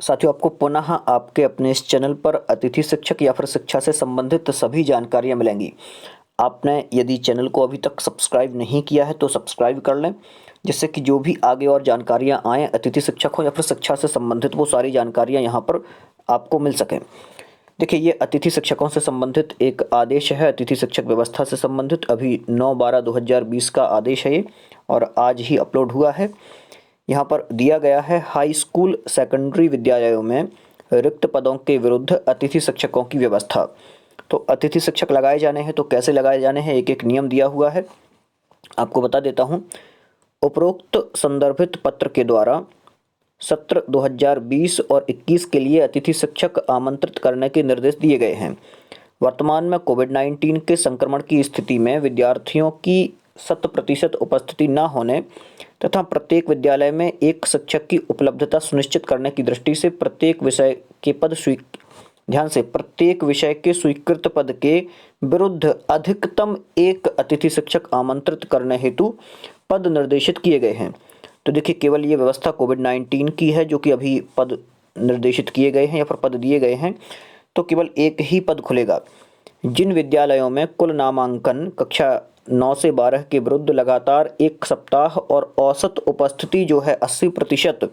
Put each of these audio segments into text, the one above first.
साथियों, आपको पुनः आपके अपने इस चैनल पर अतिथि शिक्षक या फिर शिक्षा से संबंधित सभी जानकारियाँ मिलेंगी। आपने यदि चैनल को अभी तक सब्सक्राइब नहीं किया है तो सब्सक्राइब कर लें, जिससे कि जो भी आगे और जानकारियाँ आएँ अतिथि शिक्षक हो या फिर शिक्षा से संबंधित, वो सारी जानकारियाँ यहाँ पर आपको मिल सकें। देखिए, ये अतिथि शिक्षकों से संबंधित एक आदेश है, अतिथि शिक्षक व्यवस्था से संबंधित। अभी 9/12/2020 का आदेश है ये, और आज ही अपलोड हुआ है। यहाँ पर दिया गया है, हाई स्कूल सेकेंडरी विद्यालयों में रिक्त पदों के विरुद्ध अतिथि शिक्षकों की व्यवस्था। तो अतिथि शिक्षक लगाए जाने हैं, तो कैसे लगाए जाने हैं, एक एक नियम दिया हुआ है, आपको बता देता हूँ। उपरोक्त संदर्भित पत्र के द्वारा सत्र 2020 और 21 के लिए अतिथि शिक्षक आमंत्रित करने के निर्देश दिए गए हैं। वर्तमान में कोविड-19 के संक्रमण की स्थिति में विद्यार्थियों की 100% उपस्थिति न होने तथा प्रत्येक विद्यालय में एक शिक्षक की उपलब्धता सुनिश्चित करने की दृष्टि से प्रत्येक विषय के स्वीकृत पद के विरुद्ध अधिकतम एक अतिथि शिक्षक आमंत्रित करने हेतु पद निर्देशित किए गए हैं। तो देखिए, केवल ये व्यवस्था कोविड-19 की है, जो कि अभी पद निर्देशित किए गए हैं या फिर पद दिए गए हैं। तो केवल एक ही पद खुलेगा। जिन विद्यालयों में कुल नामांकन कक्षा 9 से 12 के विरुद्ध लगातार एक सप्ताह और औसत उपस्थिति जो है 80%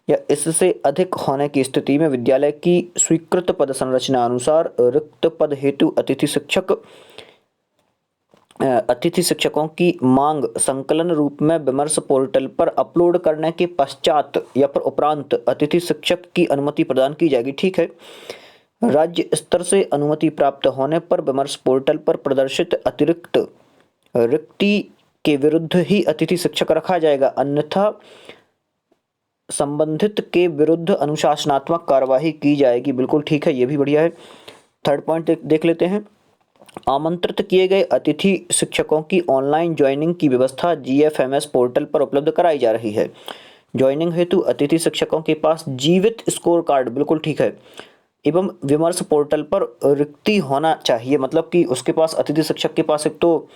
या इससे अधिक होने की स्थिति में विद्यालय की स्वीकृत पद संरचना अनुसार रिक्त पद हेतु अतिथि शिक्षकों की मांग संकलन रूप में विमर्श पोर्टल पर अपलोड करने के पश्चात या फिर उपरांत अतिथि शिक्षक की अनुमति प्रदान की जाएगी। ठीक है। राज्य स्तर से अनुमति प्राप्त होने पर विमर्श पोर्टल पर प्रदर्शित अतिरिक्त रिक्ति के विरुद्ध ही अतिथि शिक्षक रखा जाएगा, अन्यथा संबंधित के विरुद्ध अनुशासनात्मक कार्यवाही की जाएगी। बिल्कुल ठीक है, ये भी बढ़िया है। थर्ड पॉइंट देख लेते हैं। आमंत्रित किए गए अतिथि शिक्षकों की ऑनलाइन ज्वाइनिंग की व्यवस्था GFMS पोर्टल पर उपलब्ध कराई जा रही है। ज्वाइनिंग हेतु अतिथि शिक्षकों के पास जीवित स्कोर कार्ड, बिल्कुल ठीक है, एवं विमर्श पोर्टल पर रिक्ति होना चाहिए। मतलब कि उसके पास, अतिथि शिक्षक के पास, एक तो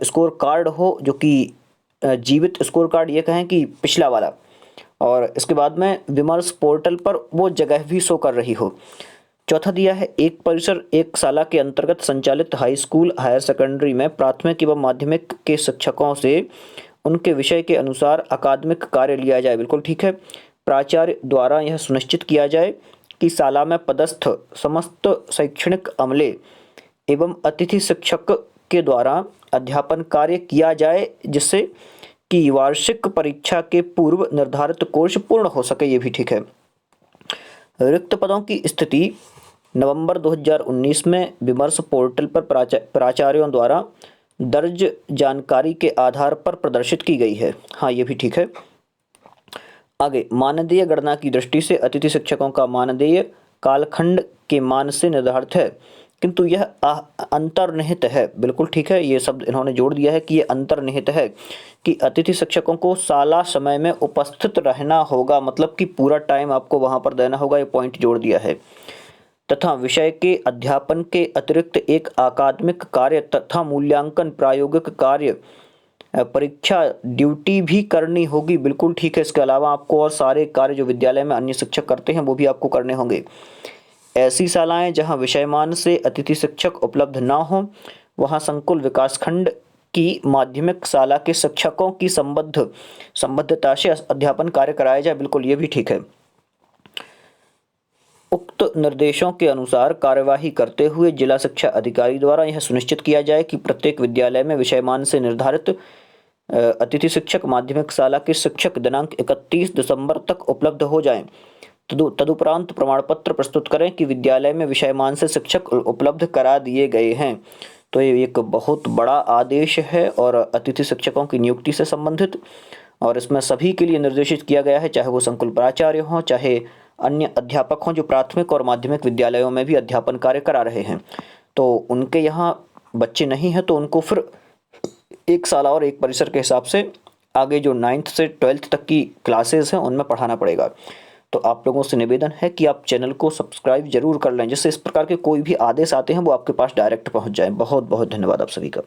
स्कोर कार्ड हो, जो कि जीवित स्कोर कार्ड ये कहें कि पिछला वाला, और इसके बाद में विमर्श पोर्टल पर वो जगह भी शो कर रही हो। चौथा दिया है, एक परिसर एक शाला के अंतर्गत संचालित हाई स्कूल हायर सेकेंडरी में प्राथमिक एवं माध्यमिक के शिक्षकों से उनके विषय के अनुसार अकादमिक कार्य लिया जाए। बिल्कुल ठीक है। प्राचार्य द्वारा यह सुनिश्चित किया जाए कि शाला में पदस्थ समस्त शैक्षणिक अमले एवं अतिथि शिक्षक के द्वारा अध्यापन कार्य किया जाए, जिससे कि वार्षिक परीक्षा के पूर्व निर्धारित कोर्स पूर्ण हो सके। ये भी ठीक है। रिक्त पदों की स्थिति नवंबर 2019 में विमर्श पोर्टल पर प्राचार्यों द्वारा दर्ज जानकारी के आधार पर प्रदर्शित की गई है। हाँ, ये भी ठीक है। आगे, मानदेय गणना की दृष्टि से अतिथि शिक्षकों का मानदेय कालखंड के मान से निर्धारित है, किंतु यह अंतर्निहित है। बिल्कुल ठीक है, ये शब्द इन्होंने जोड़ दिया है कि ये अंतर्निहित है कि अतिथि शिक्षकों को शाला समय में उपस्थित रहना होगा, मतलब कि पूरा टाइम आपको वहां पर देना होगा। ये पॉइंट जोड़ दिया है। तथा विषय के अध्यापन के अतिरिक्त एक अकादमिक कार्य तथा मूल्यांकन प्रायोगिक कार्य परीक्षा ड्यूटी भी करनी होगी। बिल्कुल ठीक है। इसके अलावा आपको और सारे कार्य जो विद्यालय में अन्य शिक्षक करते हैं वो भी आपको करने होंगे। ऐसी शालाएं जहां विषयमान से अतिथि शिक्षक उपलब्ध ना हो, वहां संकुल विकासखंड की माध्यमिक शाला के शिक्षकों की संबद्धता से अध्यापन कार्य कराया जाए। बिल्कुल, ये भी ठीक है। उक्त निर्देशों के अनुसार कार्यवाही करते हुए जिला शिक्षा अधिकारी द्वारा यह सुनिश्चित किया जाए कि प्रत्येक विद्यालय में विषयमान से निर्धारित अतिथि शिक्षक माध्यमिक शाला के शिक्षक दिनांक 31 दिसंबर तक उपलब्ध हो जाएं। तदुपरांत प्रमाण पत्र प्रस्तुत करें कि विद्यालय में विषयमान से शिक्षक उपलब्ध करा दिए गए हैं। तो ये एक बहुत बड़ा आदेश है और अतिथि शिक्षकों की नियुक्ति से संबंधित, और इसमें सभी के लिए निर्देशित किया गया है, चाहे वो संकुल प्राचार्य हों, चाहे अन्य अध्यापक हों जो प्राथमिक और माध्यमिक विद्यालयों में भी अध्यापन कार्य करा रहे हैं। तो उनके यहाँ बच्चे नहीं हैं तो उनको फिर एक शाला और एक परिसर के हिसाब से आगे जो 9th से 12th तक की क्लासेस हैं उनमें पढ़ाना पड़ेगा। तो आप लोगों से निवेदन है कि आप चैनल को सब्सक्राइब जरूर कर लें, जिससे इस प्रकार के कोई भी आदेश आते हैं वो आपके पास डायरेक्ट पहुंच जाए। बहुत बहुत धन्यवाद आप सभी का।